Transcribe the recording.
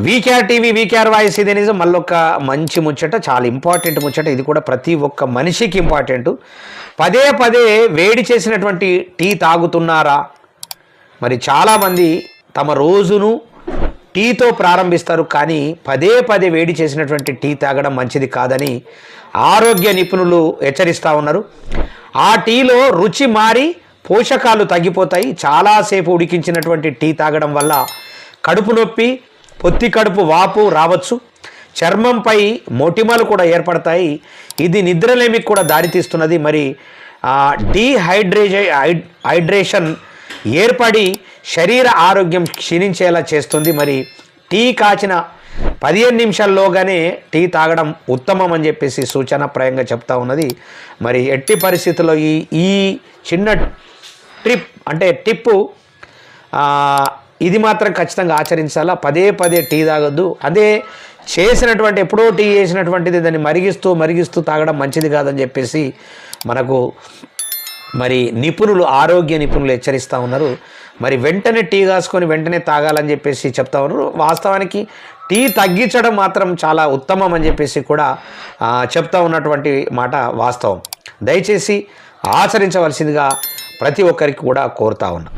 VKR TV VKR voice ఇది నిజం మళ్ళొక్క మంచి ముచ్చట, చాలా ఇంపార్టెంట్ ముచ్చట. ఇది కూడా ప్రతి ఒక్క మనిషికి ఇంపార్టెంట్. పదే పదే వేడి చేసినటువంటి టీ తాగుతున్నారా? మరి చాలామంది తమ రోజును టీతో ప్రారంభిస్తారు, కానీ పదే పదే వేడి చేసినటువంటి టీ తాగడం మంచిది కాదని ఆరోగ్య నిపుణులు హెచ్చరిస్తూ ఉన్నారు. ఆ టీలో రుచి మారి పోషకాలు తగ్గిపోతాయి. చాలాసేపు ఉడికించినటువంటి టీ తాగడం వల్ల కడుపు నొప్పి, పొత్తి కడుపు వాపు రావచ్చు. చర్మంపై మొటిమలు కూడా ఏర్పడతాయి. ఇది నిద్రలేమికి కూడా దారితీస్తున్నది. మరి హైడ్రేషన్ ఏర్పడి శరీర ఆరోగ్యం క్షీణించేలా చేస్తుంది. మరి టీ కాచిన 15 నిమిషాల్లోగానే టీ తాగడం ఉత్తమం అని చెప్పేసి సూచనప్రాయంగా చెప్తా ఉన్నది. మరి ఎట్టి పరిస్థితుల్లో ఈ చిన్న టిప్పు ఇది మాత్రం ఖచ్చితంగా ఆచరించాలా. పదే పదే టీ తాగొద్దు. అదే చేసినటువంటి ఎప్పుడో టీ చేసినటువంటిది దాన్ని మరిగిస్తూ తాగడం మంచిది కాదని చెప్పేసి మనకు మరి ఆరోగ్య నిపుణులు హెచ్చరిస్తూ ఉన్నారు. మరి వెంటనే టీ కాసుకొని వెంటనే తాగాలని చెప్పేసి చెప్తా ఉన్నారు. వాస్తవానికి టీ తగ్గించడం మాత్రం చాలా ఉత్తమం అని చెప్పేసి కూడా చెప్తా ఉన్నటువంటి మాట వాస్తవం. దయచేసి ఆచరించవలసిందిగా ప్రతి ఒక్కరికి కూడా కోరుతా ఉన్నా.